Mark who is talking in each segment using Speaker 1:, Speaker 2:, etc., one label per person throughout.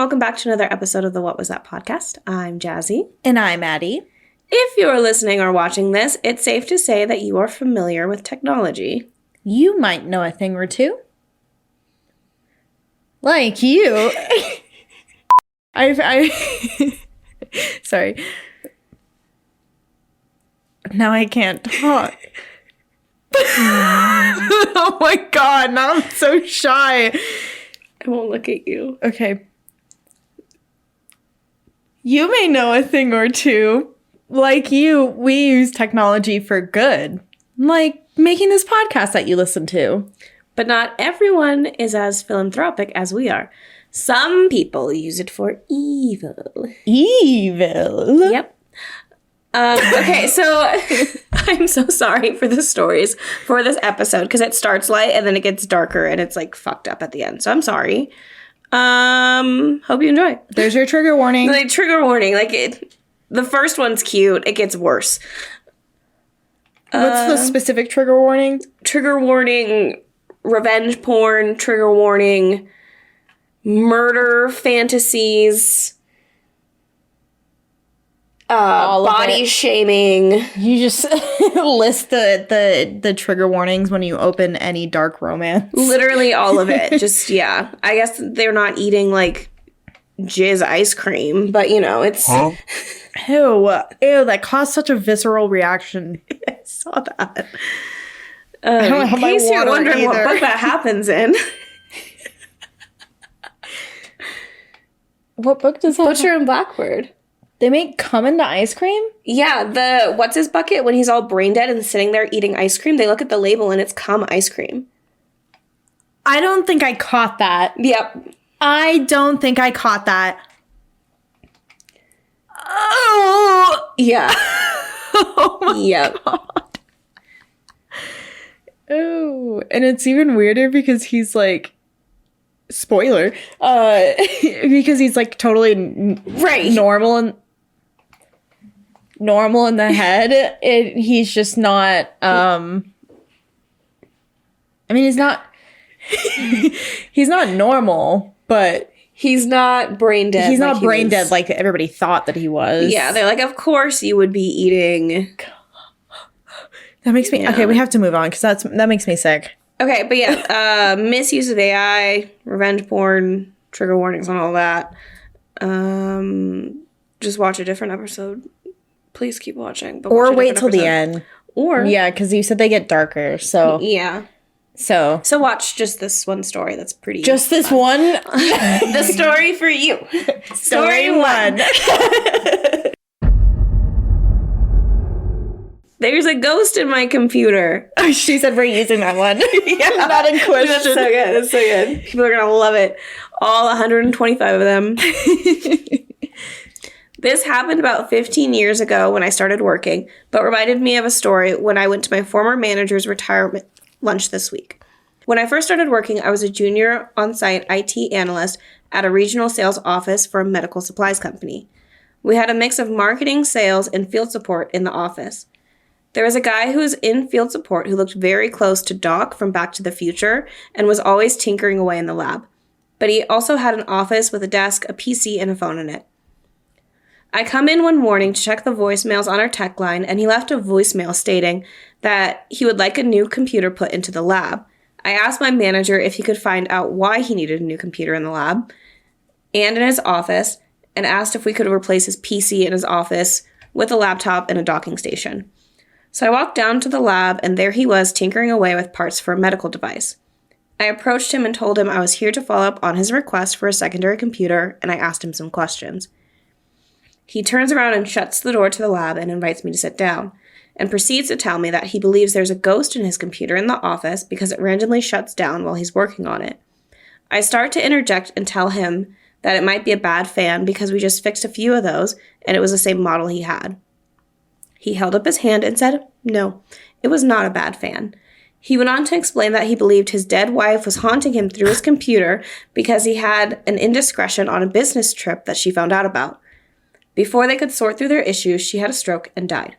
Speaker 1: welcome back to another episode of the What Was That podcast. I'm Jazzy.
Speaker 2: And I'm Addi.
Speaker 1: If you are listening or watching this, it's safe to say that you are familiar with technology.
Speaker 2: You might know a thing or two. Like you. Sorry. Now I can't talk. Oh my god, now I'm so shy.
Speaker 1: I won't look at you.
Speaker 2: Okay. You may know a thing or two. Like you, we use technology for good. Like making this podcast that you listen to.
Speaker 1: But not everyone is as philanthropic as we are. Some people use it for evil.
Speaker 2: Evil?
Speaker 1: Yep. Okay, so I'm so sorry for the stories for this episode because it starts light and then it gets darker and it's like fucked up at the end. So I'm sorry. Hope you enjoy.
Speaker 2: There's your trigger warning.
Speaker 1: Like trigger warning. The first one's cute. It gets worse.
Speaker 2: What's the specific trigger warning?
Speaker 1: Trigger warning, revenge porn, trigger warning, murder fantasies, body shaming.
Speaker 2: You just list the trigger warnings when you open any dark romance.
Speaker 1: Literally all of it. Just, yeah. I guess they're not eating, like, jizz ice cream, but, you know, it's...
Speaker 2: Huh? Ew, that caused such a visceral reaction.
Speaker 1: I saw that. I don't have my water. In case you're wondering what book that happens in.
Speaker 2: What book does that
Speaker 1: Butcher and Blackbird.
Speaker 2: They make cum into ice cream?
Speaker 1: Yeah, what's his bucket when he's all brain dead and sitting there eating ice cream? They look at the label and it's cum ice cream.
Speaker 2: I don't think I caught that.
Speaker 1: Yep.
Speaker 2: I don't think I caught that. Oh!
Speaker 1: Yeah.
Speaker 2: Oh my god. Oh, and it's even weirder because he's like, spoiler, because he's like totally normal in the head. He's just not, I mean, he's not normal, but
Speaker 1: he's not brain dead.
Speaker 2: He's not brain dead like everybody thought that he was.
Speaker 1: Yeah, they're like, of course you would be eating.
Speaker 2: That makes me... Yeah. Okay, we have to move on because that makes me sick.
Speaker 1: Okay, but yeah, misuse of AI, revenge porn, trigger warnings on all that. Just watch a different episode. Please keep watching. But
Speaker 2: or wait till the end.
Speaker 1: Or...
Speaker 2: Yeah, because you said they get darker, so...
Speaker 1: Yeah.
Speaker 2: So
Speaker 1: watch just this one story that's pretty...
Speaker 2: Just this one?
Speaker 1: The story for you.
Speaker 2: Story one.
Speaker 1: There's a ghost in my computer.
Speaker 2: Oh, she said we're using that one.
Speaker 1: Yeah.
Speaker 2: Not in question.
Speaker 1: That's so good. That's so good. People are going to love it. All 125 of them. This happened about 15 years ago when I started working, but reminded me of a story when I went to my former manager's retirement lunch this week. When I first started working, I was a junior on-site IT analyst at a regional sales office for a medical supplies company. We had a mix of marketing, sales, and field support in the office. There was a guy who was in field support who looked very close to Doc from Back to the Future and was always tinkering away in the lab. But he also had an office with a desk, a PC, and a phone in it. I come in one morning to check the voicemails on our tech line, and he left a voicemail stating that he would like a new computer put into the lab. I asked my manager if he could find out why he needed a new computer in the lab and in his office, and asked if we could replace his PC in his office with a laptop and a docking station. So I walked down to the lab, and there he was tinkering away with parts for a medical device. I approached him and told him I was here to follow up on his request for a secondary computer, and I asked him some questions. He turns around and shuts the door to the lab and invites me to sit down, and proceeds to tell me that he believes there's a ghost in his computer in the office because it randomly shuts down while he's working on it. I start to interject and tell him that it might be a bad fan because we just fixed a few of those, and it was the same model he had. He held up his hand and said, no, it was not a bad fan. He went on to explain that he believed his dead wife was haunting him through his computer because he had an indiscretion on a business trip that she found out about. Before they could sort through their issues, she had a stroke and died.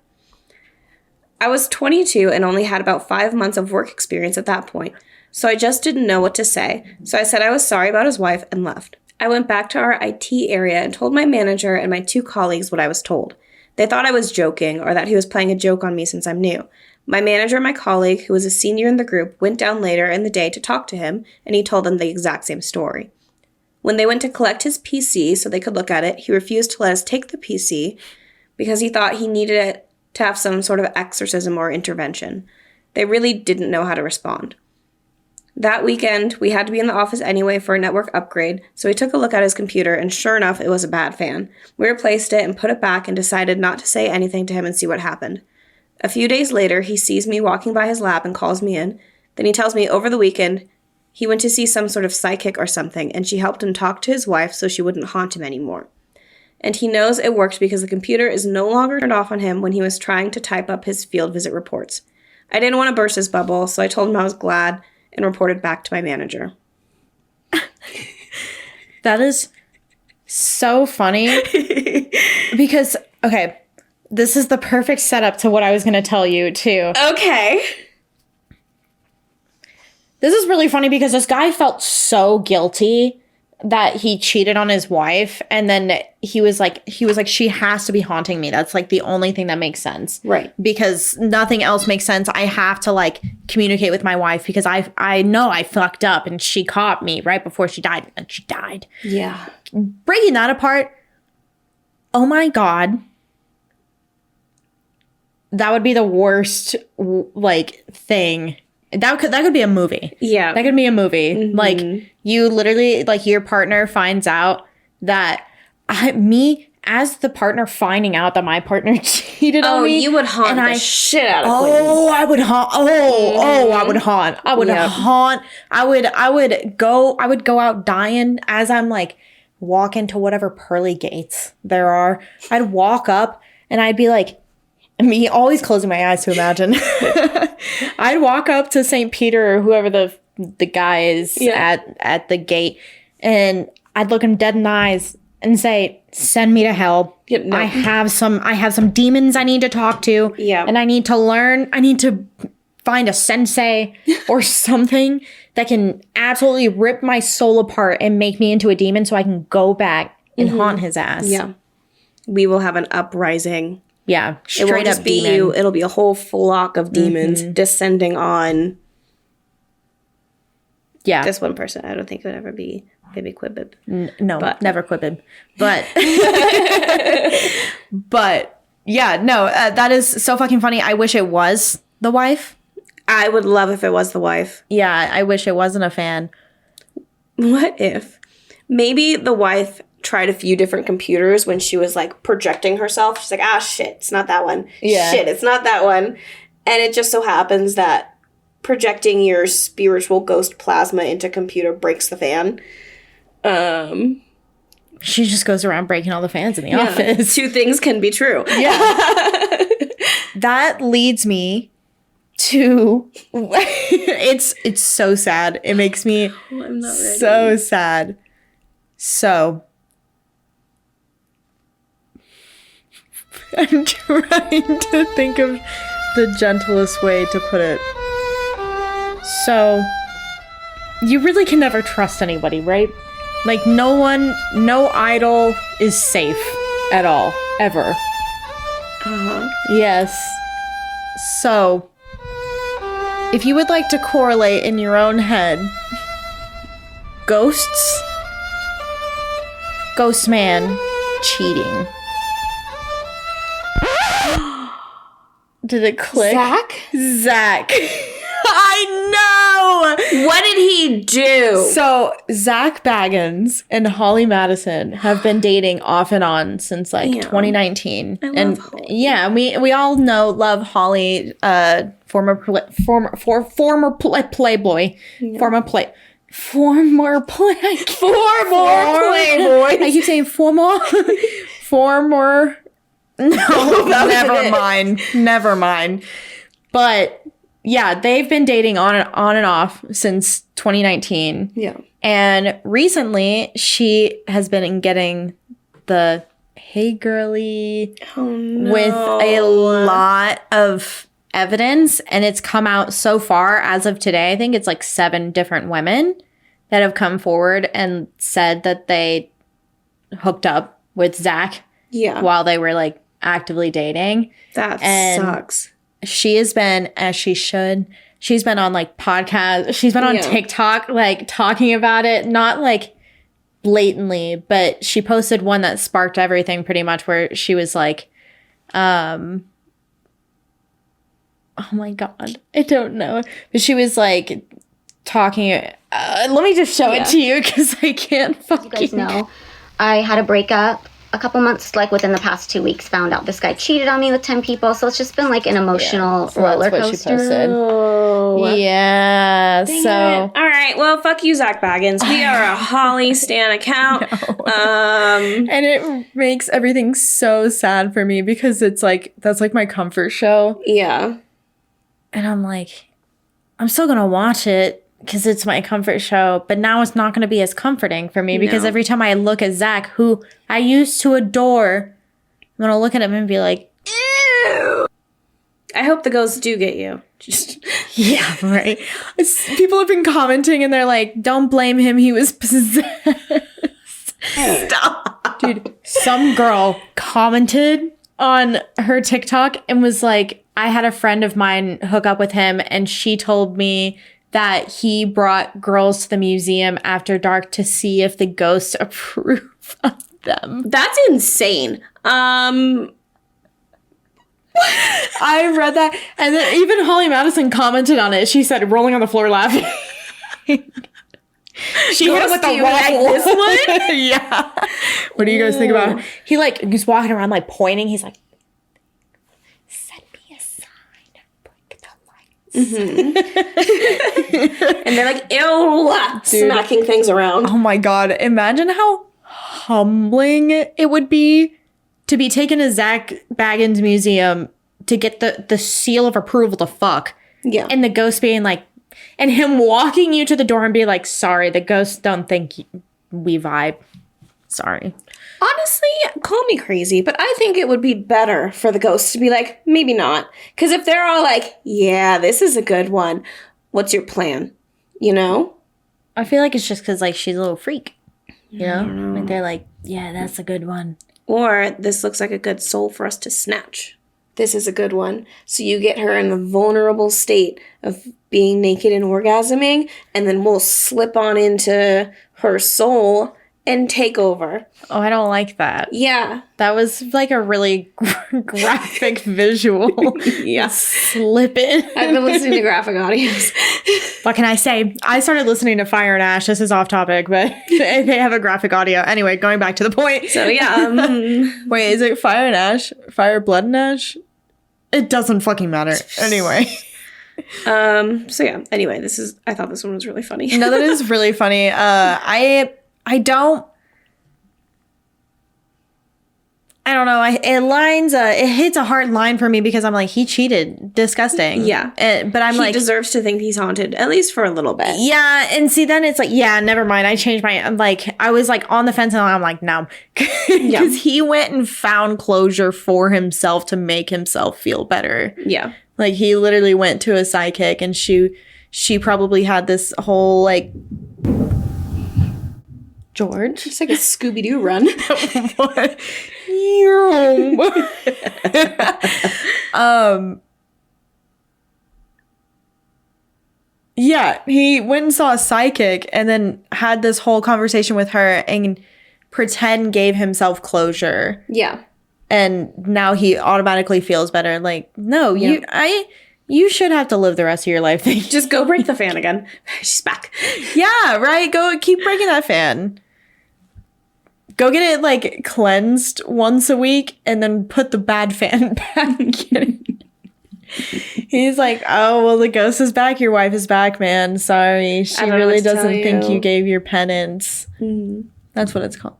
Speaker 1: I was 22 and only had about 5 months of work experience at that point, so I just didn't know what to say, so I said I was sorry about his wife and left. I went back to our IT area and told my manager and my 2 colleagues what I was told. They thought I was joking or that he was playing a joke on me since I'm new. My manager and my colleague, who was a senior in the group, went down later in the day to talk to him, and he told them the exact same story. When they went to collect his PC so they could look at it, he refused to let us take the PC because he thought he needed it to have some sort of exorcism or intervention. They really didn't know how to respond. That weekend, we had to be in the office anyway for a network upgrade, so we took a look at his computer, and sure enough, it was a bad fan. We replaced it and put it back and decided not to say anything to him and see what happened. A few days later, he sees me walking by his lab and calls me in. Then he tells me over the weekend he went to see some sort of psychic or something, and she helped him talk to his wife so she wouldn't haunt him anymore. And he knows it worked because the computer is no longer turned off on him when he was trying to type up his field visit reports. I didn't want to burst his bubble, so I told him I was glad and reported back to my manager.
Speaker 2: That is so funny because, okay, this is the perfect setup to what I was going to tell you, too.
Speaker 1: Okay.
Speaker 2: This is really funny because this guy felt so guilty that he cheated on his wife, and then he was like, she has to be haunting me. That's like the only thing that makes sense.
Speaker 1: Right.
Speaker 2: Because nothing else makes sense. I have to like communicate with my wife because I know I fucked up and she caught me right before she died, and she died.
Speaker 1: Yeah.
Speaker 2: Breaking that apart, oh my God. That would be the worst like thing. That could be a movie.
Speaker 1: Yeah.
Speaker 2: That could be a movie. Mm-hmm. Like, you literally, like, your partner finds out that me, as the partner, finding out that my partner cheated on me.
Speaker 1: Oh, you would haunt the shit out of Quinn.
Speaker 2: I would haunt. I would haunt. I would haunt. I would go out dying as I'm, like, walking to whatever pearly gates there are. I'd walk up and I'd be like, me always closing my eyes to imagine. I'd walk up to St. Peter or whoever the guy is at the gate, and I'd look him dead in the eyes and say, "Send me to hell. Yep, no. I have some demons I need to talk to.
Speaker 1: Yeah.
Speaker 2: And I need to learn. I need to find a sensei or something that can absolutely rip my soul apart and make me into a demon so I can go back and haunt his ass."
Speaker 1: Yeah. We will have an uprising.
Speaker 2: Yeah,
Speaker 1: straight it won't just up be demon. You. It'll be a whole flock of demons descending on this one person. I don't think it would ever be Baby Quibbib.
Speaker 2: No, never Quibbib. But, but yeah, no, that is so fucking funny. I wish it was the wife.
Speaker 1: I would love if it was the wife.
Speaker 2: Yeah, I wish it wasn't a fan.
Speaker 1: What if maybe the wife tried a few different computers when she was like projecting herself? She's like, shit, it's not that one. Yeah. Shit, it's not that one. And it just so happens that projecting your spiritual ghost plasma into computer breaks the fan.
Speaker 2: She just goes around breaking all the fans in the office.
Speaker 1: 2 things can be true.
Speaker 2: Yeah. That leads me to it's so sad. It makes me
Speaker 1: I'm not ready.
Speaker 2: So sad. So I'm trying to think of the gentlest way to put it. So, you really can never trust anybody, right? Like, no idol is safe at all, ever.
Speaker 1: Uh-huh.
Speaker 2: Yes. So, if you would like to correlate in your own head, ghosts, ghost man, cheating. Did it click? Zach. I know!
Speaker 1: What did he do?
Speaker 2: So, Zach Baggins and Holly Madison have been dating off and on since, like, 2019.
Speaker 1: I love Holly.
Speaker 2: Yeah, we all love Holly, former Playboy.
Speaker 1: Yeah.
Speaker 2: Former Playboy. I keep saying former. No, never mind. But yeah, they've been dating on and off since 2019.
Speaker 1: Yeah.
Speaker 2: And recently she has been getting the hey girly with a lot of evidence, and it's come out so far as of today. I think it's like 7 different women that have come forward and said that they hooked up with Zach while they were like actively dating.
Speaker 1: That sucks.
Speaker 2: She has been, as she should, she's been on like podcasts. She's been on TikTok, like talking about it, not like blatantly, but she posted one that sparked everything pretty much, where she was like, oh my God, I don't know. But she was like talking, let me just show it to you because I can't fucking...
Speaker 3: You guys know, I had a breakup a couple months, like within the past 2 weeks, found out this guy cheated on me with 10 people. So it's just been like an emotional roller coaster.
Speaker 2: Oh. Yeah.
Speaker 1: Dang it. All right. Well, fuck you, Zach Baggins. We are a Holly Stan account.
Speaker 2: And it makes everything so sad for me because it's like, that's like my comfort show.
Speaker 1: Yeah.
Speaker 2: And I'm like, I'm still going to watch it because it's my comfort show, but now it's not going to be as comforting for me because every time I look at Zach, who I used to adore, I'm going to look at him and be like, ew.
Speaker 1: I hope the ghosts do get you. Just
Speaker 2: yeah, right. People have been commenting and they're like, don't blame him. He was possessed. Stop. Dude, some girl commented on her TikTok and was like, I had a friend of mine hook up with him and she told me that he brought girls to the museum after dark to see if the ghosts approve of them.
Speaker 1: That's insane.
Speaker 2: I read that, and then even Holly Madison commented on it. She said, rolling on the floor laughing. She hit him with the waffle.
Speaker 1: Like this one?
Speaker 2: Yeah. What do you guys think about it? He's walking around like pointing. He's like, send me a sign. Blink the lights.
Speaker 1: Mm-hmm. And they're like, ew, smacking things around.
Speaker 2: Oh my God. Imagine how humbling it would be to be taken to Zach Baggins Museum to get the seal of approval to fuck.
Speaker 1: Yeah.
Speaker 2: And the ghost being like, and him walking you to the door and be like, sorry, the ghosts don't think we vibe. Sorry.
Speaker 1: Honestly, call me crazy, but I think it would be better for the ghosts to be like, maybe not. Because if they're all like, yeah, this is a good one, what's your plan? You know?
Speaker 2: I feel like it's just because like she's a little freak. You know? Like they're like, yeah, that's a good one.
Speaker 1: Or this looks like a good soul for us to snatch. This is a good one. So you get her in the vulnerable state of being naked and orgasming, and then we'll slip on into her soul and take over.
Speaker 2: Oh, I don't like that.
Speaker 1: Yeah.
Speaker 2: That was like a really graphic visual.
Speaker 1: Yeah.
Speaker 2: Slip it.
Speaker 1: I've been listening to graphic audios.
Speaker 2: What can I say? I started listening to Fire and Ash. This is off topic, but they have a graphic audio. Anyway, going back to the point.
Speaker 1: So yeah.
Speaker 2: Wait, is it Fire and Ash? Fire, Blood and Ash? It doesn't fucking matter. Anyway.
Speaker 1: So yeah. Anyway, I thought this one was really funny.
Speaker 2: No, that is really funny. I don't know. It hits a hard line for me because I'm like, he cheated. Disgusting.
Speaker 1: Yeah.
Speaker 2: But I'm like,
Speaker 1: he deserves to think he's haunted, at least for a little bit.
Speaker 2: Yeah. And see, then it's like, yeah, never mind. I changed I'm like, I was like on the fence and I'm like, no. Because he went and found closure for himself to make himself feel better.
Speaker 1: Yeah.
Speaker 2: Like he literally went to a psychic and she probably had this whole like, George?
Speaker 1: It's like a Scooby-Doo run.
Speaker 2: What? Yeah, he went and saw a psychic and then had this whole conversation with her and pretend gave himself closure.
Speaker 1: Yeah.
Speaker 2: And now he automatically feels better. Like, no, you should have to live the rest of your life.
Speaker 1: Just go break the fan again. She's back.
Speaker 2: Yeah, right? Go keep breaking that fan. Go get it, like, cleansed once a week and then put the bad fan back in. He's like, oh, well, the ghost is back. Your wife is back, man. Sorry. She really doesn't think you gave your penance. Mm-hmm. That's what it's called.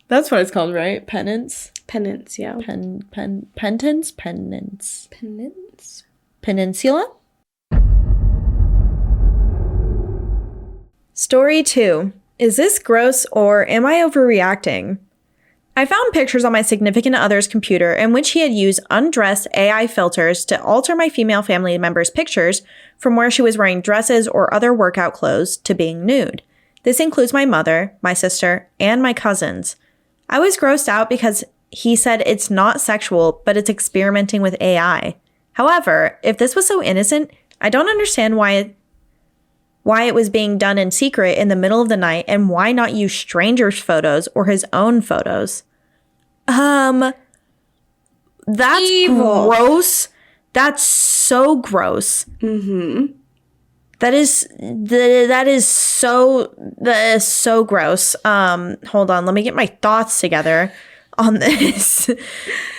Speaker 2: That's what it's called, right? Penance?
Speaker 1: Penance, yeah.
Speaker 2: Penance? Penance.
Speaker 1: Penance?
Speaker 2: Peninsula? Story 2. Is this gross or am I overreacting? I found pictures on my significant other's computer in which he had used undressed AI filters to alter my female family member's pictures from where she was wearing dresses or other workout clothes to being nude. This includes my mother, my sister, and my cousins. I was grossed out because he said it's not sexual, but it's experimenting with AI. However, if this was so innocent, I don't understand why it was being done in secret in the middle of the night, and why not use strangers' photos or his own photos. That's
Speaker 1: Evil.
Speaker 2: gross. That's so gross. Mm-hmm. That is so gross. Hold on, let me get my thoughts together on this.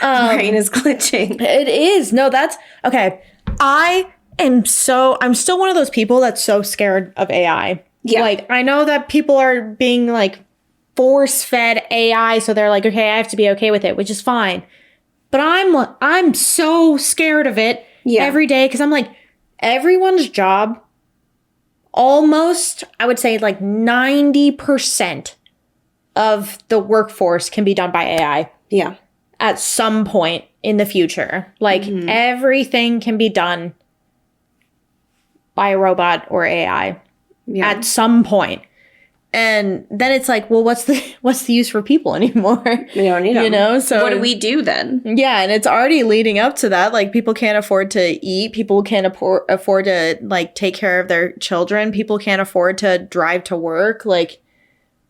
Speaker 1: Brain is glitching.
Speaker 2: It is. No, that's okay. I'm still one of those people that's so scared of AI.
Speaker 1: Yeah.
Speaker 2: Like, I know that people are being like force-fed AI, so they're like, okay, I have to be okay with it, which is fine. But I'm so scared of it every day, because I'm like, everyone's job, almost, I would say like 90% of the workforce can be done by AI.
Speaker 1: Yeah.
Speaker 2: At some point in the future. Like, everything can be done by a robot or AI at some point. And then it's like, well, what's the use for people anymore?
Speaker 1: We don't need them.
Speaker 2: You know, so
Speaker 1: what do we do then?
Speaker 2: Yeah, and it's already leading up to that. Like, people can't afford to eat. People can't afford to like take care of their children. People can't afford to drive to work. Like,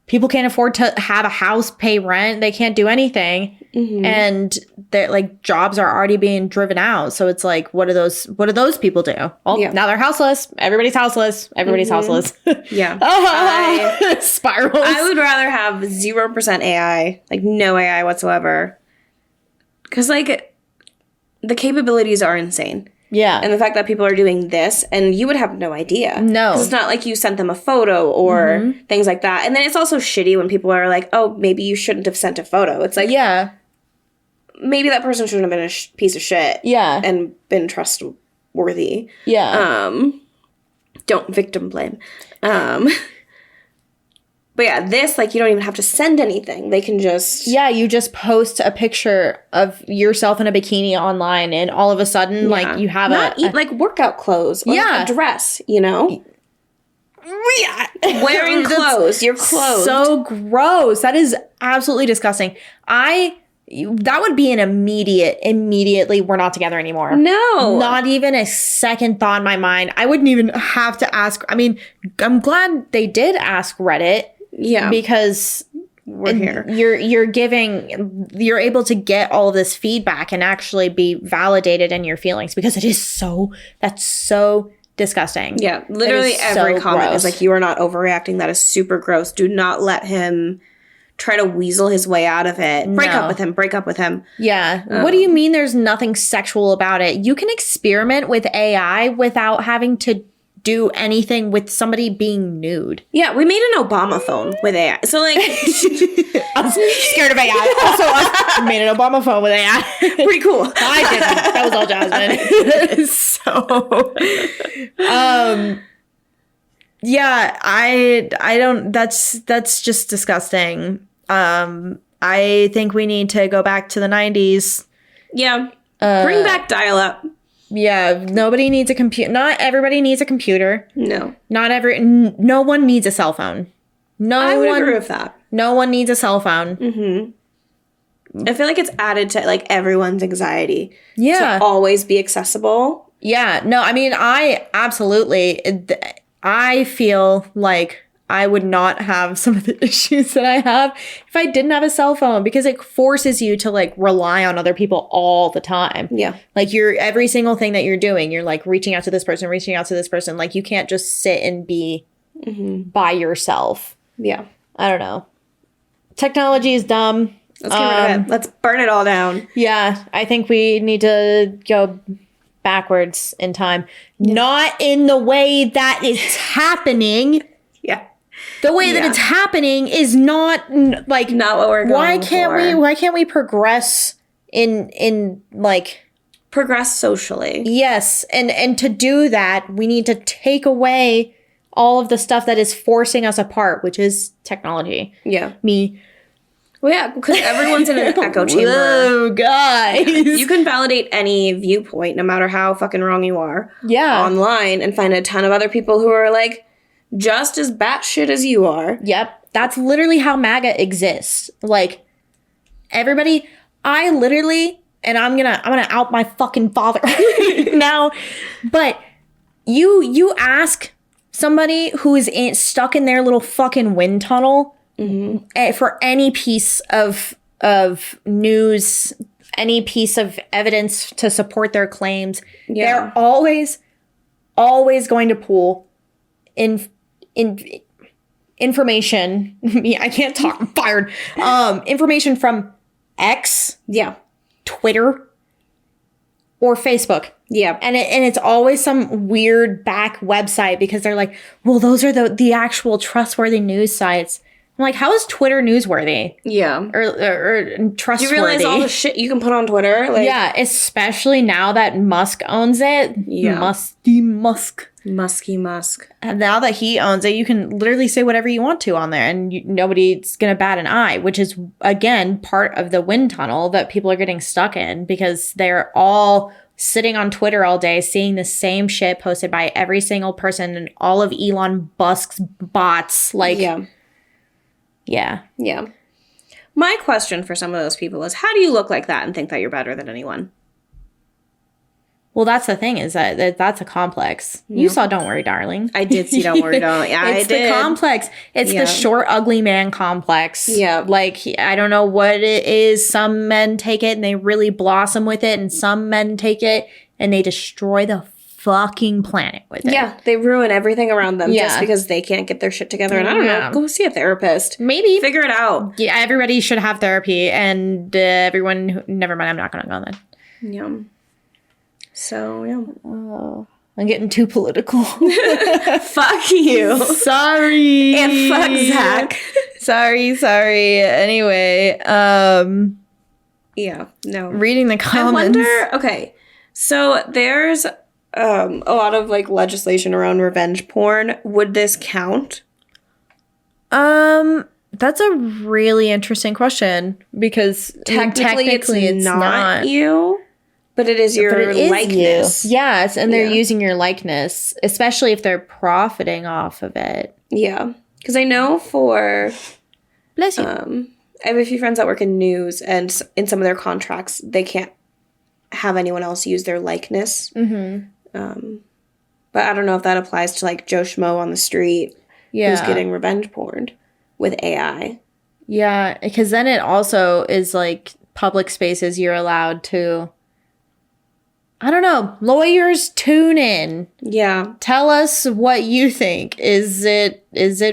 Speaker 2: people can't afford to have a house, pay rent. They can't do anything. And they're like, jobs are already being driven out. So it's like, what do those people do? Well, now they're houseless. Everybody's houseless. Everybody's houseless.
Speaker 1: Yeah.
Speaker 2: Spirals.
Speaker 1: I would rather have 0% AI, like no AI whatsoever. Because like the capabilities are insane.
Speaker 2: Yeah.
Speaker 1: And the fact that people are doing this, and you would have no idea.
Speaker 2: No.
Speaker 1: 'Cause it's not like you sent them a photo or things like that. And then it's also shitty when people are like, oh, maybe you shouldn't have sent a photo. It's like,
Speaker 2: yeah.
Speaker 1: maybe that person shouldn't have been a piece of shit.
Speaker 2: Yeah.
Speaker 1: And been trustworthy.
Speaker 2: Yeah.
Speaker 1: Don't victim blame. But yeah, this, like, you don't even have to send anything. They can just...
Speaker 2: Yeah, you just post a picture of yourself in a bikini online, and all of a sudden, like, you have
Speaker 1: like workout clothes or like a dress, you know?
Speaker 2: Yeah.
Speaker 1: Wearing clothes. You're clothed.
Speaker 2: So gross. That is absolutely disgusting. That would be an immediately, we're not together anymore.
Speaker 1: No.
Speaker 2: Not even a second thought in my mind. I wouldn't even have to ask. I mean, I'm glad they did ask Reddit.
Speaker 1: Yeah.
Speaker 2: Because
Speaker 1: we're here.
Speaker 2: You're able to get all of this feedback and actually be validated in your feelings, because that's so disgusting.
Speaker 1: Yeah. Literally every comment is like, you are not overreacting. That is super gross. Do not let him try to weasel his way out of it. Break up with him.
Speaker 2: Yeah. What do you mean there's nothing sexual about it? You can experiment with AI without having to do anything with somebody being nude.
Speaker 1: Yeah, we made an Obama phone with AI. So, like...
Speaker 2: I'm scared of AI. Also, us made an Obama phone with AI.
Speaker 1: Pretty cool.
Speaker 2: I didn't. That was all Jasmine. Yeah, I don't... That's just disgusting. I think we need to go back to the 90s.
Speaker 1: Yeah. Bring back dial-up.
Speaker 2: Yeah, nobody needs a computer. Not everybody needs a computer.
Speaker 1: No.
Speaker 2: No one needs a cell phone.
Speaker 1: I would agree with that.
Speaker 2: No one needs a cell phone.
Speaker 1: I feel like it's added to like everyone's anxiety.
Speaker 2: Yeah.
Speaker 1: To always be accessible.
Speaker 2: Yeah. No, I mean, I feel like I would not have some of the issues that I have if I didn't have a cell phone, because it forces you to like rely on other people all the time.
Speaker 1: Yeah.
Speaker 2: Like every single thing that you're doing, you're like reaching out to this person. Like, you can't just sit and be by yourself.
Speaker 1: Yeah.
Speaker 2: I don't know. Technology is dumb.
Speaker 1: Let's get rid of it. Let's burn it all down.
Speaker 2: Yeah. I think we need to go backwards in time. Yeah. Not in the way that it's happening.
Speaker 1: Yeah.
Speaker 2: The way that it's happening is not like,
Speaker 1: not what we're going for.
Speaker 2: Why can't we progress in like
Speaker 1: progress socially?
Speaker 2: Yes, and to do that, we need to take away all of the stuff that is forcing us apart, which is technology.
Speaker 1: Yeah.
Speaker 2: Which
Speaker 1: Well, yeah, because everyone's in an echo chamber.
Speaker 2: Whoa, guys.
Speaker 1: You can validate any viewpoint, no matter how fucking wrong you are, online, and find a ton of other people who are, like, just as batshit as you are.
Speaker 2: Yep. That's literally how MAGA exists. Like, everybody, I literally, and I'm gonna out my fucking father now, but you ask somebody who is stuck in their little fucking wind tunnel for any piece of news, any piece of evidence to support their claims. They're always going to pull information. I can't talk. I'm fired. Information from X, Twitter, or Facebook.
Speaker 1: Yeah.
Speaker 2: And it's always some weird back website because they're like, well, those are the actual trustworthy news sites. I'm like, how is Twitter newsworthy?
Speaker 1: Yeah.
Speaker 2: Or trustworthy?
Speaker 1: Do you realize all the shit you can put on Twitter? Like,
Speaker 2: yeah, especially now that Musk owns it.
Speaker 1: Yeah.
Speaker 2: Musk.
Speaker 1: Musky Musk.
Speaker 2: And now that he owns it, you can literally say whatever you want to on there and nobody's going to bat an eye, which is, again, part of the wind tunnel that people are getting stuck in because they're all sitting on Twitter all day, seeing the same shit posted by every single person and all of Elon Musk's bots. Like, yeah.
Speaker 1: My question for some of those people is, how do you look like that and think that you're better than anyone?
Speaker 2: Well, that's the thing is that's a complex. You saw Don't Worry, Darling.
Speaker 1: I did see Don't Worry, Darling.
Speaker 2: It's the complex. It's the short, ugly man complex.
Speaker 1: Yeah.
Speaker 2: Like, I don't know what it is. Some men take it and they really blossom with it. And some men take it and they destroy the fucking planet with it.
Speaker 1: Yeah. They ruin everything around them just because they can't get their shit together. And I don't know. Go see a therapist.
Speaker 2: Maybe.
Speaker 1: Figure it out.
Speaker 2: Yeah, everybody should have therapy. And everyone... Never mind, I'm not going to go then.
Speaker 1: Yeah. So, yeah.
Speaker 2: Oh, I'm getting too political.
Speaker 1: Fuck you.
Speaker 2: Sorry.
Speaker 1: And fuck Zach.
Speaker 2: Sorry. Anyway,
Speaker 1: yeah, no.
Speaker 2: Reading the comments.
Speaker 1: I wonder, okay, so there's a lot of, like, legislation around revenge porn. Would this count?
Speaker 2: That's a really interesting question because technically it's not
Speaker 1: you. But it is your likeness.
Speaker 2: You. Yes, and they're using your likeness, especially if they're profiting off of it.
Speaker 1: Yeah. Because I know for...
Speaker 2: Bless you.
Speaker 1: I have a few friends that work in news, and in some of their contracts, they can't have anyone else use their likeness. But I don't know if that applies to, like, Joe Schmo on the street who's getting revenge porned with AI.
Speaker 2: Yeah, because then it also is, like, public spaces you're allowed to... I don't know. Lawyers, tune in.
Speaker 1: Yeah.
Speaker 2: Tell us what you think. Is it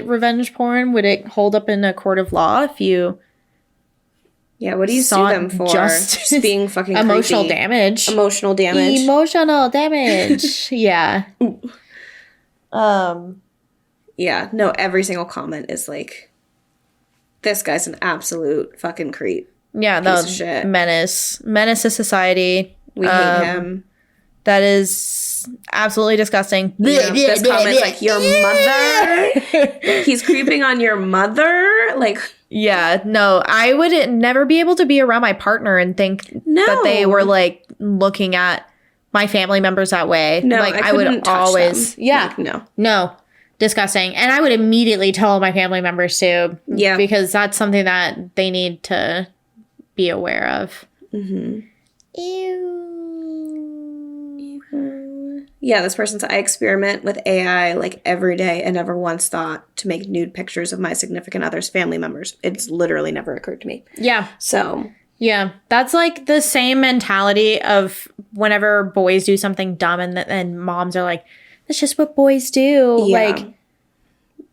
Speaker 2: revenge porn? Would it hold up in a court of law if you...
Speaker 1: Yeah, what do you sue them for? Just being fucking
Speaker 2: emotional
Speaker 1: creepy.
Speaker 2: damage.
Speaker 1: Emotional damage.
Speaker 2: Emotional damage. Yeah.
Speaker 1: Yeah, no, every single comment is like, this guy's an absolute fucking creep.
Speaker 2: Yeah,
Speaker 1: piece of shit.
Speaker 2: Menace to society.
Speaker 1: We hate him.
Speaker 2: That is absolutely disgusting.
Speaker 1: Yeah, this comment's like, your mother? He's creeping on your mother? Like...
Speaker 2: Yeah, no, I would never be able to be around my partner and think that they were, like, looking at my family members that way.
Speaker 1: No,
Speaker 2: like,
Speaker 1: I
Speaker 2: would always...
Speaker 1: them.
Speaker 2: Yeah.
Speaker 1: Like,
Speaker 2: No. Disgusting. And I would immediately tell my family members, too.
Speaker 1: Yeah.
Speaker 2: Because that's something that they need to be aware of.
Speaker 1: Mm-hmm.
Speaker 2: Ew.
Speaker 1: Yeah, this person said, I experiment with AI like every day and never once thought to make nude pictures of my significant other's family members. It's literally never occurred to me.
Speaker 2: Yeah.
Speaker 1: So.
Speaker 2: Yeah. That's like the same mentality of whenever boys do something dumb and moms are like, that's just what boys do.
Speaker 1: Yeah.
Speaker 2: Like,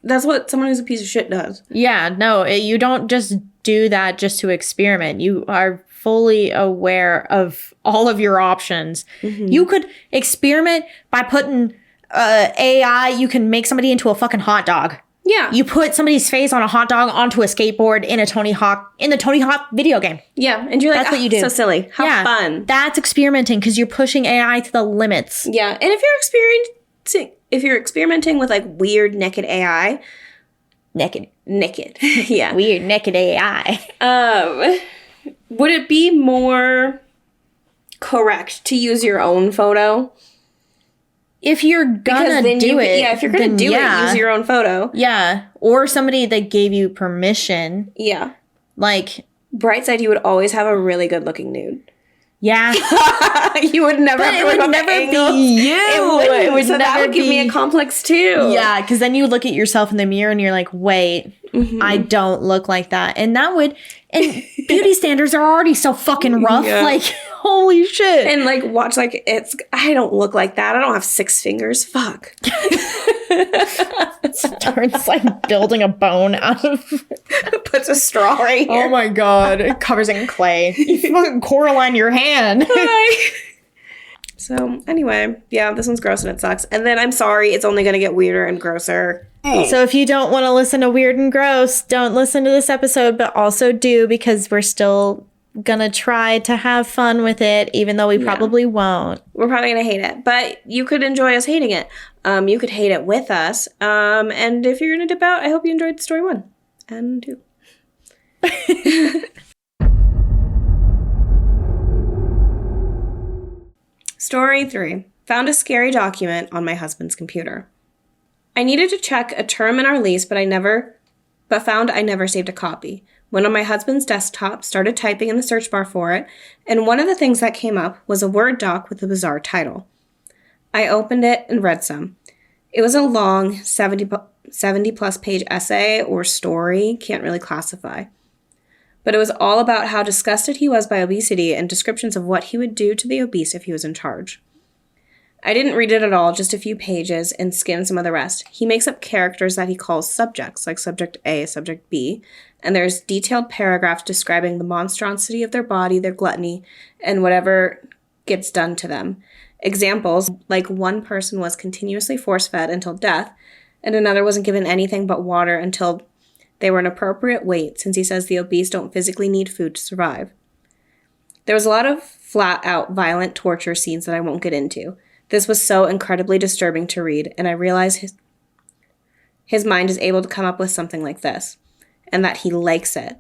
Speaker 1: that's what someone who's a piece of shit does.
Speaker 2: Yeah. No, you don't just do that just to experiment. You are fully aware of all of your options. Mm-hmm. You could experiment by putting AI. You can make somebody into a fucking hot dog.
Speaker 1: Yeah.
Speaker 2: You put somebody's face on a hot dog onto a skateboard in the Tony Hawk video game.
Speaker 1: Yeah. And you're like,
Speaker 2: that's what you do.
Speaker 1: So silly. How fun.
Speaker 2: That's experimenting because you're pushing AI to the limits.
Speaker 1: Yeah. And if you're experimenting with like weird naked AI,
Speaker 2: Naked.
Speaker 1: Yeah.
Speaker 2: Weird naked AI.
Speaker 1: Would it be more correct to use your own photo?
Speaker 2: If you're gonna do it.
Speaker 1: Yeah, if you're gonna do it, use your own photo.
Speaker 2: Yeah. Or somebody that gave you permission.
Speaker 1: Yeah.
Speaker 2: Like,
Speaker 1: bright side, you would always have a really good looking nude.
Speaker 2: Yeah.
Speaker 1: You would never
Speaker 2: But
Speaker 1: have to
Speaker 2: it
Speaker 1: worry
Speaker 2: would
Speaker 1: about
Speaker 2: never
Speaker 1: the angles.
Speaker 2: be you.
Speaker 1: It would. So that
Speaker 2: never
Speaker 1: would give me a complex too.
Speaker 2: Yeah, because then you look at yourself in the mirror and you're like, wait, I don't look like that. And that would, and beauty standards are already so fucking rough.
Speaker 1: Yeah.
Speaker 2: Like, holy shit.
Speaker 1: And like, watch, like, I don't look like that. I don't have 6 fingers. Fuck.
Speaker 2: Starts like building a bone out of.
Speaker 1: Puts a straw right here.
Speaker 2: Oh my God. It covers it in clay. You fucking Coraline your hand.
Speaker 1: So anyway, yeah, this one's gross and it sucks. And then I'm sorry, it's only going to get weirder and grosser.
Speaker 2: So if you don't want to listen to weird and gross, don't listen to this episode, but also do, because we're still gonna try to have fun with it, even though we probably won't.
Speaker 1: We're probably gonna hate it, but you could enjoy us hating it. You could hate it with us. And if you're gonna dip out, I hope you enjoyed story 1 and 2. Story 3. Found a scary document on my husband's computer. I needed to check a term in our lease, but found I never saved a copy. Went on my husband's desktop, started typing in the search bar for it, and one of the things that came up was a Word doc with a bizarre title. I opened it and read some. It was a long 70-plus page essay or story, can't really classify. But it was all about how disgusted he was by obesity and descriptions of what he would do to the obese if he was in charge. I didn't read it at all, just a few pages, and skimmed some of the rest. He makes up characters that he calls subjects, like Subject A, Subject B, and there's detailed paragraphs describing the monstrosity of their body, their gluttony, and whatever gets done to them. Examples, like one person was continuously force-fed until death, and another wasn't given anything but water until they were an appropriate weight, since he says the obese don't physically need food to survive. There was a lot of flat-out violent torture scenes that I won't get into. This was so incredibly disturbing to read, and I realized his mind is able to come up with something like this, and that he likes it.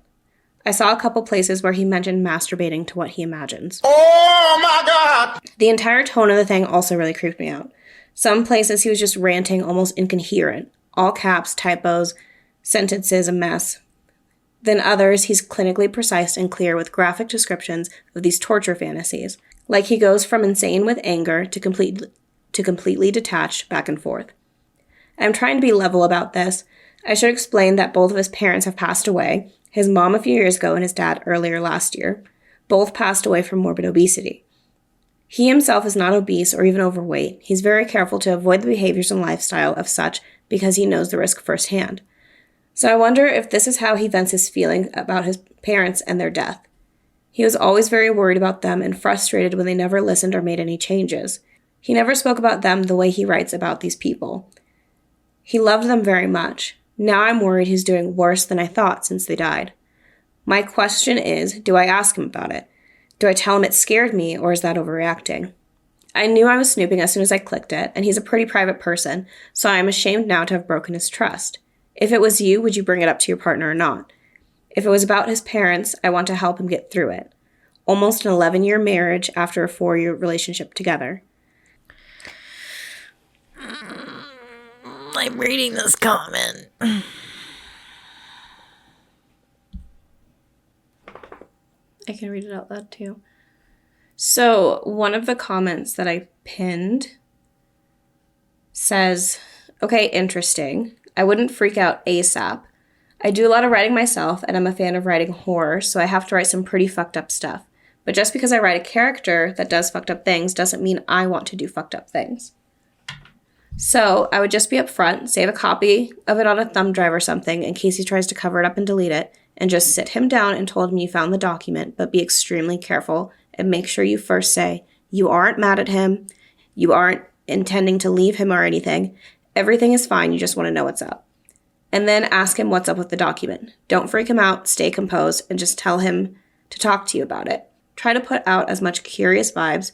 Speaker 1: I saw a couple places where he mentioned masturbating to what he imagines.
Speaker 4: Oh my God!
Speaker 1: The entire tone of the thing also really creeped me out. Some places he was just ranting, almost incoherent. All caps, typos, sentences, a mess. Then others, he's clinically precise and clear with graphic descriptions of these torture fantasies. Like he goes from insane with anger to completely detached back and forth. I'm trying to be level about this. I should explain that both of his parents have passed away, his mom a few years ago and his dad earlier last year. Both passed away from morbid obesity. He himself is not obese or even overweight. He's very careful to avoid the behaviors and lifestyle of such because he knows the risk firsthand. So I wonder if this is how he vents his feeling about his parents and their death. He was always very worried about them and frustrated when they never listened or made any changes. He never spoke about them the way he writes about these people. He loved them very much. Now I'm worried he's doing worse than I thought since they died. My question is, do I ask him about it? Do I tell him it scared me, or is that overreacting? I knew I was snooping as soon as I clicked it, and he's a pretty private person, so I am ashamed now to have broken his trust. If it was you, would you bring it up to your partner or not? If it was about his parents, I want to help him get through it. Almost an 11-year marriage after a 4-year relationship together.
Speaker 2: I'm reading this comment.
Speaker 1: I can read it out loud too. So one of the comments that I pinned says, okay, interesting. I wouldn't freak out ASAP. I do a lot of writing myself, and I'm a fan of writing horror, so I have to write some pretty fucked up stuff. But just because I write a character that does fucked up things doesn't mean I want to do fucked up things. So I would just be upfront, save a copy of it on a thumb drive or something in case he tries to cover it up and delete it, and just sit him down and told him you found the document, but be extremely careful and make sure you first say, you aren't mad at him, you aren't intending to leave him or anything, everything is fine, you just want to know what's up. And then ask him what's up with the document. Don't freak him out, stay composed, and just tell him to talk to you about it. Try to put out as much curious vibes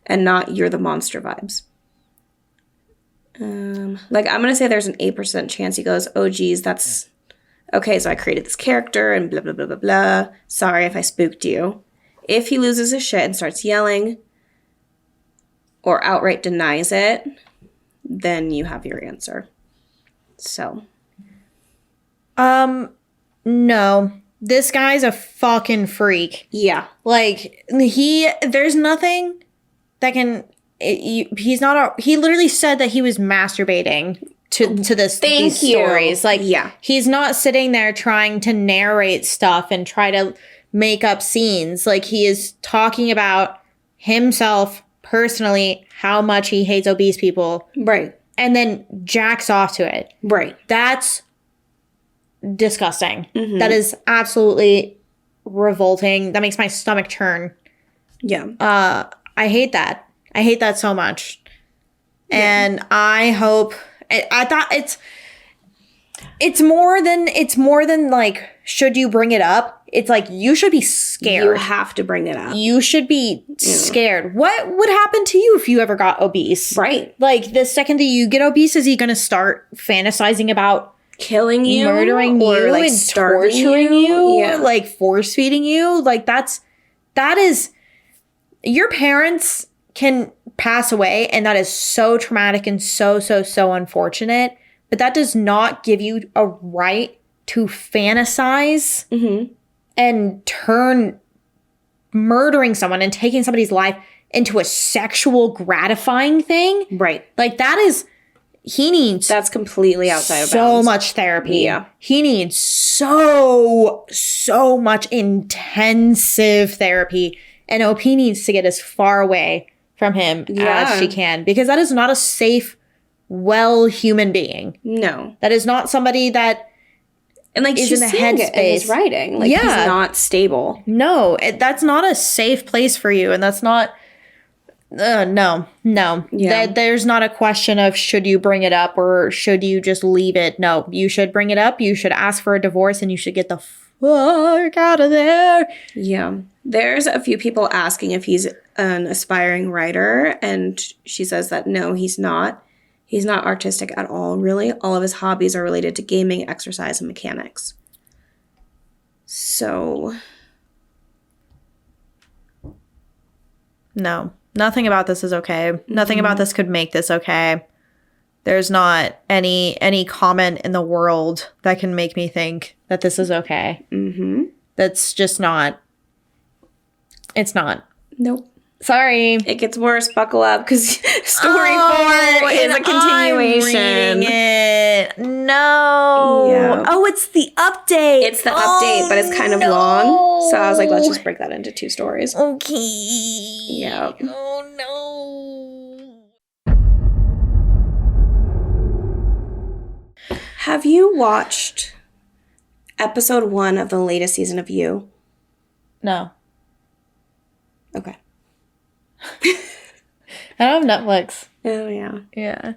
Speaker 1: and not you're the monster vibes. I'm going to say there's an 8% chance he goes, oh geez, that's Okay, so I created this character and blah, blah, blah, blah, blah. Sorry if I spooked you. If he loses his shit and starts yelling or outright denies it, then you have your answer. So.
Speaker 2: No. This guy's a fucking freak.
Speaker 1: Yeah.
Speaker 2: Like, there's nothing that can, he's not he literally said that he was masturbating to these stories. Like,
Speaker 1: yeah.
Speaker 2: He's not sitting there trying to narrate stuff and try to make up scenes. Like, he is talking about himself personally, how much he hates obese people.
Speaker 1: Right.
Speaker 2: And then jacks off to it.
Speaker 1: Right.
Speaker 2: That's disgusting. Mm-hmm. That is absolutely revolting. That makes my stomach turn.
Speaker 1: Yeah.
Speaker 2: I hate that. I hate that so much. Yeah. And I hope I thought it's more than like, should you bring it up? It's like, you should be scared.
Speaker 1: You have to bring it up.
Speaker 2: You should be scared. What would happen to you if you ever got obese?
Speaker 1: Right.
Speaker 2: Like, the second that you get obese, is he going to start fantasizing about
Speaker 1: killing you,
Speaker 2: murdering
Speaker 1: or
Speaker 2: you,
Speaker 1: like
Speaker 2: and torturing you, like force feeding you? Like, that is, your parents can pass away, and that is so traumatic and so unfortunate. But that does not give you a right to fantasize and turn murdering someone and taking somebody's life into a sexual gratifying thing.
Speaker 1: Right.
Speaker 2: Like, that's completely outside of bounds. So much therapy.
Speaker 1: Yeah.
Speaker 2: He needs so much intensive therapy. And OP needs to get as far away from him as she can. Because that is not a safe, human being. No. That is not somebody that
Speaker 1: and like,
Speaker 2: is
Speaker 1: she's
Speaker 2: in a headspace.
Speaker 1: In his writing. Like, he's not stable.
Speaker 2: No. That's not a safe place for you. And that's not... no. Yeah. There's not a question of should you bring it up or should you just leave it. No, you should bring it up. You should ask for a divorce and you should get the fuck out of there.
Speaker 1: Yeah. There's a few people asking if he's an aspiring writer, and she says that no, he's not. He's not artistic at all, really. All of his hobbies are related to gaming, exercise, and mechanics. So.
Speaker 2: No. Nothing about this is okay. Nothing about this could make this okay. There's not any comment in the world that can make me think that this is okay. Mm-hmm. That's just not. It's not.
Speaker 1: Nope.
Speaker 2: Sorry.
Speaker 1: It gets worse. Buckle up, because story 4 is a continuation.
Speaker 2: I'm reading it. No.
Speaker 1: Yeah.
Speaker 2: Oh, it's the update.
Speaker 1: It's the update, but it's kind of long. So I was like, let's just break that into 2 stories.
Speaker 2: Okay.
Speaker 1: Yeah.
Speaker 2: Oh,
Speaker 1: no. Have you watched episode 1 of the latest season of You?
Speaker 2: No.
Speaker 1: Okay.
Speaker 2: I don't have Netflix.
Speaker 1: Oh, yeah.
Speaker 2: Yeah.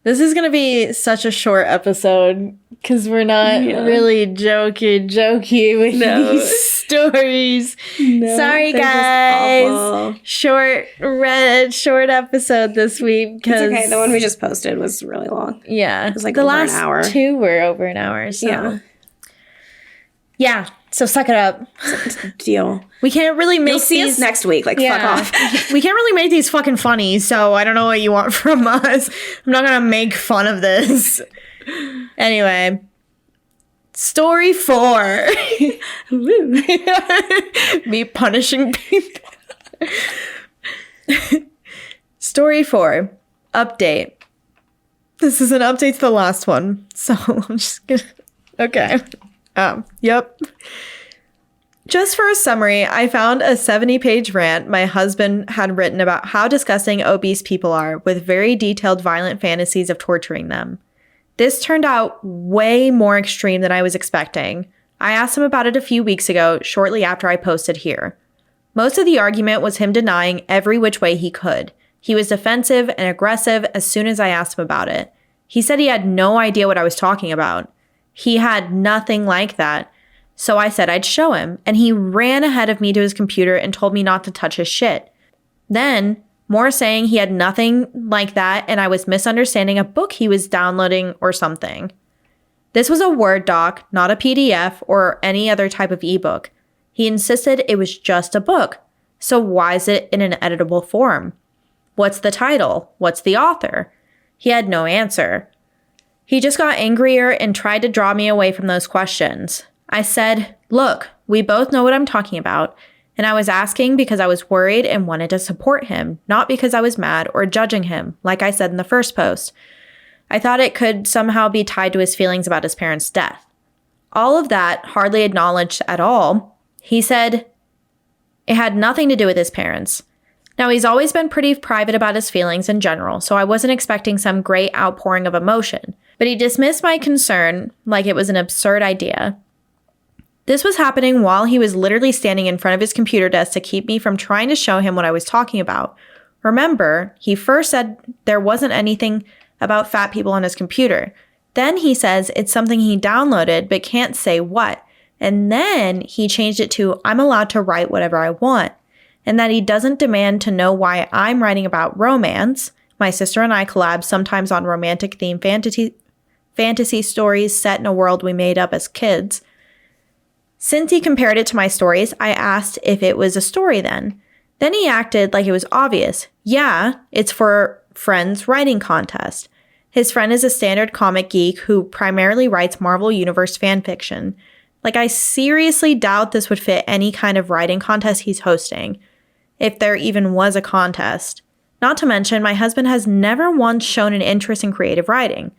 Speaker 2: This is going to be such a short episode because we're not really jokey with these stories. No, sorry, guys. Short episode this week.
Speaker 1: It's okay. The one we just posted was really long.
Speaker 2: Yeah.
Speaker 1: It was like
Speaker 2: the
Speaker 1: over
Speaker 2: last
Speaker 1: an hour.
Speaker 2: 2 were over an hour. So. Yeah. So suck it up.
Speaker 1: Deal.
Speaker 2: We can't really make
Speaker 1: You'll see us next week. Like, fuck off.
Speaker 2: We can't really make these fucking funny, so I don't know what you want from us. I'm not gonna make fun of this. Anyway. Story 4. Me punishing people. Story 4. Update. This is an update to the last one. So I'm just gonna... Okay. Yep. Just for a summary, I found a 70-page rant my husband had written about how disgusting obese people are, with very detailed violent fantasies of torturing them. This turned out way more extreme than I was expecting. I asked him about it a few weeks ago, shortly after I posted here. Most of the argument was him denying every which way he could. He was defensive and aggressive as soon as I asked him about it. He said he had no idea what I was talking about. He had nothing like that. So I said I'd show him, and he ran ahead of me to his computer and told me not to touch his shit. Then, more saying he had nothing like that and I was misunderstanding a book he was downloading or something. This was a Word doc, not a PDF or any other type of ebook. He insisted it was just a book. So why is it in an editable form? What's the title? What's the author? He had no answer. He just got angrier and tried to draw me away from those questions. I said, look, we both know what I'm talking about, and I was asking because I was worried and wanted to support him, not because I was mad or judging him, like I said in the first post. I thought it could somehow be tied to his feelings about his parents' death. All of that, hardly acknowledged at all. He said it had nothing to do with his parents. Now, he's always been pretty private about his feelings in general, so I wasn't expecting some great outpouring of emotion, but he dismissed my concern like it was an absurd idea. This was happening while he was literally standing in front of his computer desk to keep me from trying to show him what I was talking about. Remember, he first said there wasn't anything about fat people on his computer. Then he says it's something he downloaded but can't say what. And then he changed it to I'm allowed to write whatever I want. And that he doesn't demand to know why I'm writing about romance. My sister and I collab sometimes on romantic themed fantasy stories set in a world we made up as kids. Since he compared it to my stories, I asked if it was a story then. Then he acted like it was obvious. Yeah, it's for friend's writing contest. His friend is a standard comic geek who primarily writes Marvel Universe fan fiction. Like, I seriously doubt this would fit any kind of writing contest he's hosting, if there even was a contest. Not to mention, my husband has never once shown an interest in creative writing.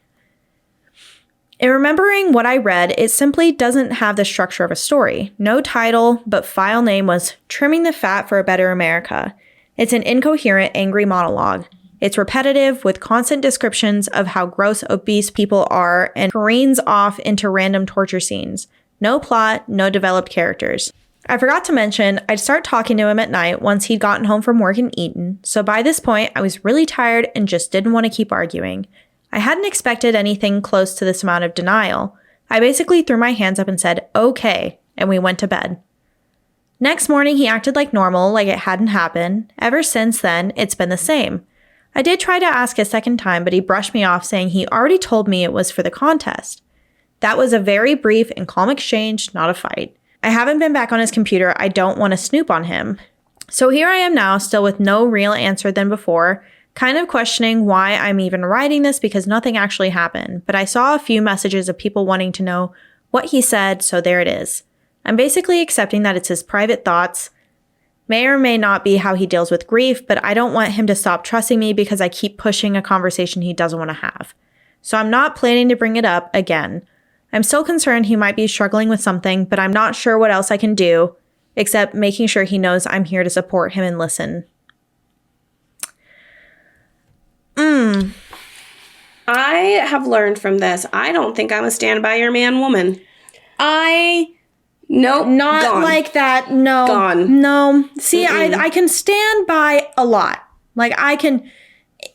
Speaker 2: In remembering what I read, it simply doesn't have the structure of a story. No title, but file name was Trimming the Fat for a Better America. It's an incoherent, angry monologue. It's repetitive with constant descriptions of how gross obese people are and careens off into random torture scenes. No plot, no developed characters. I forgot to mention, I'd start talking to him at night once he'd gotten home from work and eaten, so by this point I was really tired and just didn't want to keep arguing. I hadn't expected anything close to this amount of denial. I basically threw my hands up and said, okay, and we went to bed. Next morning, he acted like normal, like it hadn't happened. Ever since then, it's been the same. I did try to ask a second time, but he brushed me off saying he already told me it was for the contest. That was a very brief and calm exchange, not a fight. I haven't been back on his computer. I don't want to snoop on him. So here I am now, still with no real answer than before, kind of questioning why I'm even writing this because nothing actually happened, but I saw a few messages of people wanting to know what he said, so there it is. I'm basically accepting that it's his private thoughts. May or may not be how he deals with grief, but I don't want him to stop trusting me because I keep pushing a conversation he doesn't want to have. So I'm not planning to bring it up again. I'm still concerned he might be struggling with something, but I'm not sure what else I can do, except making sure he knows I'm here to support him and listen.
Speaker 1: I have learned from this. I don't think I'm a stand by your man woman. Nope.
Speaker 2: Not
Speaker 1: gone.
Speaker 2: like that. No.
Speaker 1: Gone.
Speaker 2: No. See, I can stand by a lot. Like, I can...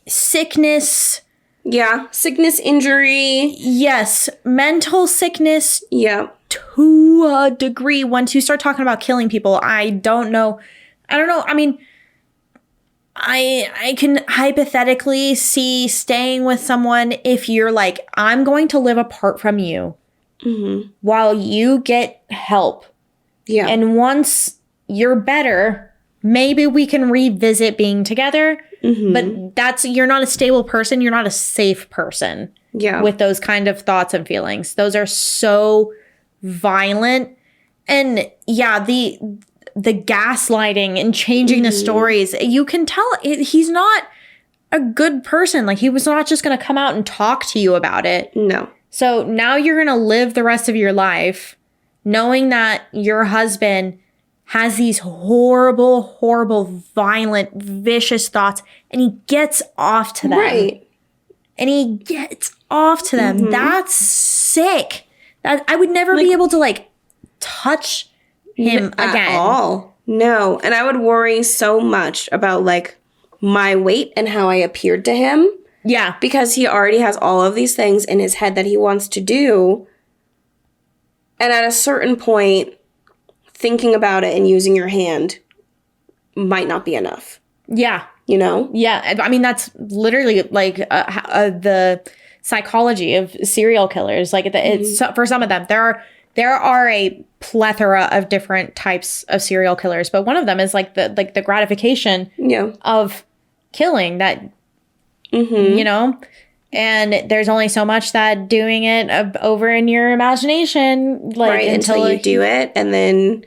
Speaker 2: Sickness.
Speaker 1: Yeah. Sickness, injury.
Speaker 2: Yes. Mental sickness.
Speaker 1: Yeah.
Speaker 2: To a degree. Once you start talking about killing people, I don't know. I mean... I can hypothetically see staying with someone if you're like, I'm going to live apart from you while you get help.
Speaker 1: Yeah.
Speaker 2: And once you're better, maybe we can revisit being together. But you're not a stable person. You're not a safe person.
Speaker 1: Yeah.
Speaker 2: With those kind of thoughts and feelings. Those are so violent. And yeah, the gaslighting and changing the stories, you can tell he's not a good person. Like, he was not just going to come out and talk to you about it.
Speaker 1: No.
Speaker 2: So now you're going to live the rest of your life knowing that your husband has these horrible, horrible, violent, vicious thoughts, and he gets off to them. Right. And he gets off to them. That's sick. I would never be able to, like, touch him again.
Speaker 1: At all. No. And I would worry so much about, like, my weight and how I appeared to him.
Speaker 2: Yeah.
Speaker 1: Because he already has all of these things in his head that he wants to do. And at a certain point, thinking about it and using your hand might not be enough.
Speaker 2: Yeah.
Speaker 1: You know?
Speaker 2: Yeah. I mean, that's literally, like, the psychology of serial killers. Like it's for some of them, there are a plethora of different types of serial killers, but one of them is like the gratification of killing that, you know. And there's only so much that doing it over in your imagination, like
Speaker 1: until you do it, and then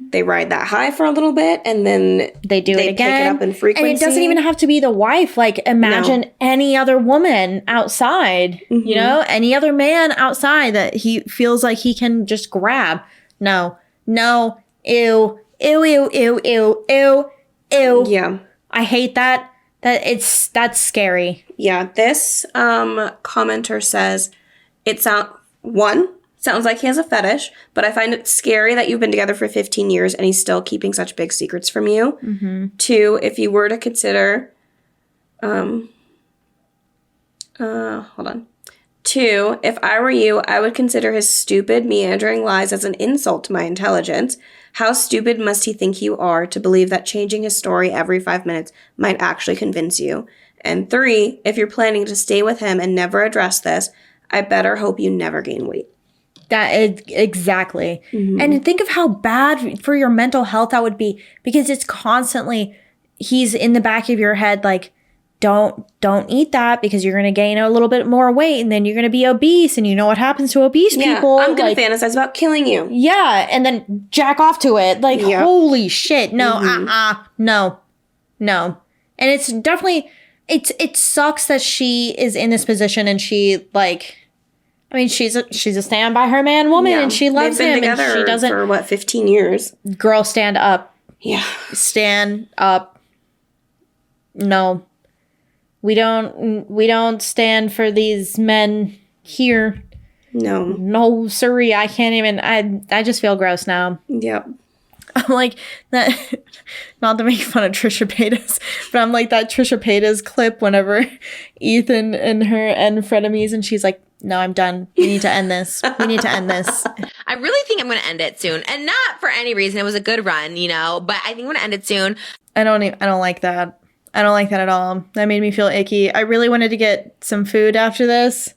Speaker 1: they ride that high for a little bit, and then
Speaker 2: they do it again.
Speaker 1: Pick it up in frequency.
Speaker 2: And it doesn't even have to be the wife. Like, imagine any other woman outside, you know, any other man outside that he feels like he can just grab. No, ew.
Speaker 1: Yeah.
Speaker 2: I hate that. That's scary.
Speaker 1: Yeah, this commenter says sounds like he has a fetish, but I find it scary that you've been together for 15 years and he's still keeping such big secrets from you. 2, if you were to consider, hold on. 2, if I were you, I would consider his stupid, meandering lies as an insult to my intelligence. How stupid must he think you are to believe that changing his story every 5 minutes might actually convince you? And 3, if you're planning to stay with him and never address this, I better hope you never gain weight.
Speaker 2: That is exactly. And think of how bad for your mental health that would be, because it's constantly, he's in the back of your head like, don't eat that because you're going to gain a little bit more weight and then you're going to be obese, and you know what happens to obese people.
Speaker 1: I'm going to fantasize about killing you.
Speaker 2: Yeah, and then jack off to it. Like, holy shit. No, no. And it's definitely, it sucks that she is in this position, and she, like, I mean, she's a stand by her man woman, and she loves him, and she doesn't.
Speaker 1: For 15 years?
Speaker 2: Girl, stand up.
Speaker 1: Yeah.
Speaker 2: Stand up. No. We don't stand for these men here. No, sirree. I can't even. I just feel gross now.
Speaker 1: Yep.
Speaker 2: I'm like that. Not to make fun of Trisha Paytas, but I'm like that Trisha Paytas clip whenever Ethan and her end frenemies, and she's like, "No, I'm done. We need to end this. We need to end this."
Speaker 5: I really think I'm going to end it soon, and not for any reason. It was a good run, you know, but I think I'm going to end it soon.
Speaker 2: I don't like that. I don't like that at all. That made me feel icky. I really wanted to get some food after this.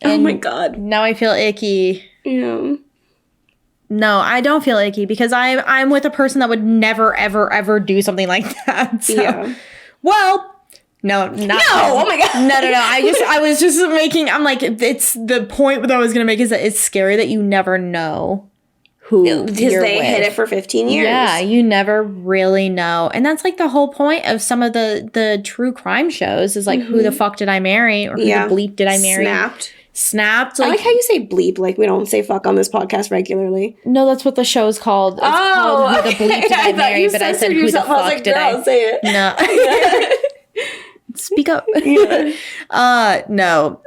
Speaker 1: Oh my God.
Speaker 2: Now I feel icky.
Speaker 1: Yeah.
Speaker 2: No, I don't feel icky because I'm with a person that would never, ever, ever do something like that. So. Yeah. Well, no,
Speaker 1: oh my God.
Speaker 2: No. I was just making, I'm like, it's the point that I was going to make is that it's scary that you never know who
Speaker 1: because they hid it for 15 years.
Speaker 2: Yeah, you never really know. And that's like the whole point of some of the true crime shows is like, who the fuck did I marry? Or who the bleep did I marry? Snapped.
Speaker 1: Like, I like how you say bleep. Like, we don't say fuck on this podcast regularly.
Speaker 2: No, that's what the show's called. It's called Who the Bleep Did I Marry? But I said, who the fuck did I?
Speaker 1: Say it.
Speaker 2: No. Speak up. Yeah. No.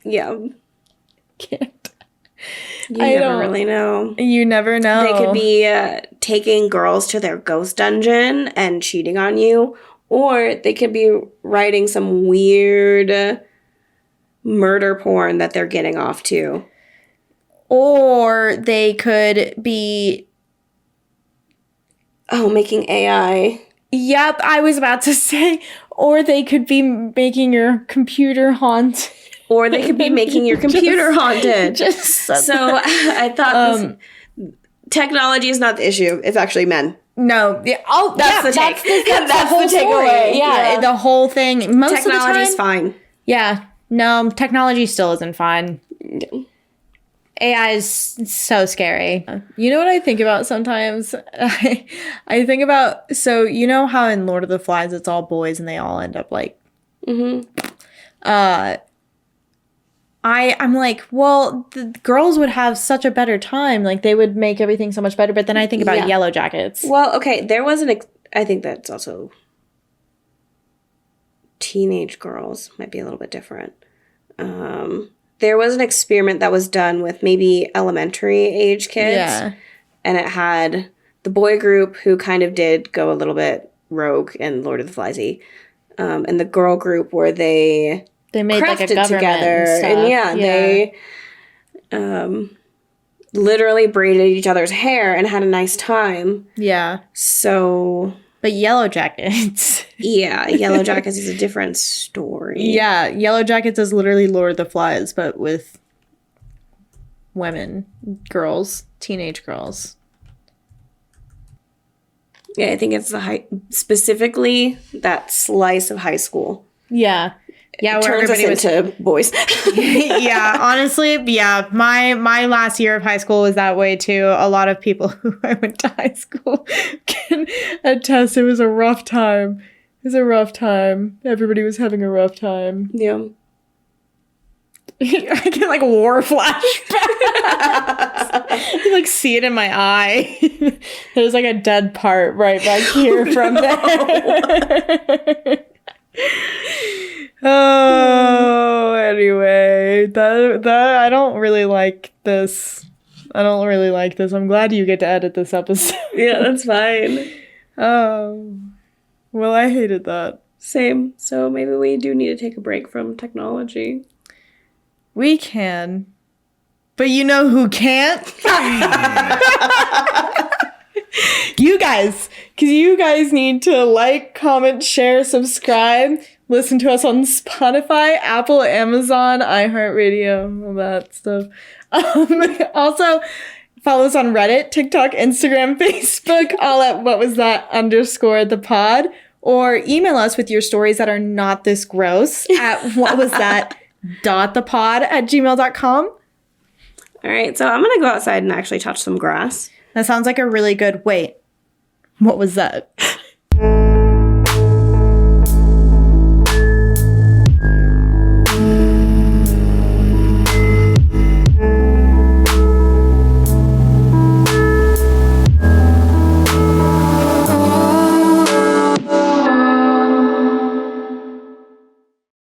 Speaker 1: Yeah.
Speaker 2: Can't.
Speaker 1: I don't really know.
Speaker 2: You never know.
Speaker 1: They could be taking girls to their ghost dungeon and cheating on you, or they could be writing some weird murder porn that they're getting off to.
Speaker 2: Or they could be...
Speaker 1: making AI.
Speaker 2: Yep, I was about to say. Or they could be making your computer haunt.
Speaker 1: Or they could be making your computer haunted. So I thought technology is not the issue. It's actually men.
Speaker 2: No. Yeah. Oh,
Speaker 1: that's the take. That's the takeaway.
Speaker 2: Yeah, the whole thing. Most
Speaker 1: technology's
Speaker 2: of the time,
Speaker 1: fine.
Speaker 2: Yeah. No, technology still isn't fine. AI is so scary. You know what I think about sometimes? I think about, so you know how in Lord of the Flies it's all boys and they all end up like... I'm like, well, the girls would have such a better time. Like, they would make everything so much better. But then I think about Yellow Jackets.
Speaker 1: Well, okay, there was I think that's also... Teenage girls might be a little bit different. There was an experiment that was done with maybe elementary age kids.
Speaker 2: Yeah.
Speaker 1: And it had the boy group who kind of did go a little bit rogue and Lord of the Fliesy. And the girl group where they
Speaker 2: made like a government
Speaker 1: together.
Speaker 2: And
Speaker 1: they literally braided each other's hair and had a nice time.
Speaker 2: Yeah.
Speaker 1: So...
Speaker 2: But Yellow Jackets...
Speaker 1: Yeah, Yellow Jackets is a different story.
Speaker 2: Yeah, Yellow Jackets is literally Lord of the Flies, but with women, girls, teenage girls.
Speaker 1: Yeah, I think it's specifically that slice of high school.
Speaker 2: Yeah. Yeah,
Speaker 1: It
Speaker 2: where
Speaker 1: turns us
Speaker 2: everybody was
Speaker 1: into boys.
Speaker 2: yeah, honestly, yeah. My last year of high school was that way too. A lot of people who I went to high school can attest it was a rough time. It was a rough time. Everybody was having a rough time.
Speaker 1: Yeah.
Speaker 2: I get like war flashbacks. You like see it in my eye. There's like a dead part right back here from there. Oh, anyway, that I don't really like this. I don't really like this. I'm glad you get to edit this episode.
Speaker 1: Yeah, that's fine.
Speaker 2: Oh, well, I hated that.
Speaker 1: Same. So maybe we do need to take a break from technology.
Speaker 2: We can. But you know who can't? You guys. Because you guys need to like, comment, share, subscribe. Listen to us on Spotify, Apple, Amazon, iHeartRadio, all that stuff. Also, follow us on Reddit, TikTok, Instagram, Facebook, all at _the pod. Or email us with your stories that are not this gross at whatwasthat.thepod@gmail.com.
Speaker 1: All right, so I'm going to go outside and actually touch some grass.
Speaker 2: That sounds like a really good, wait, what was that?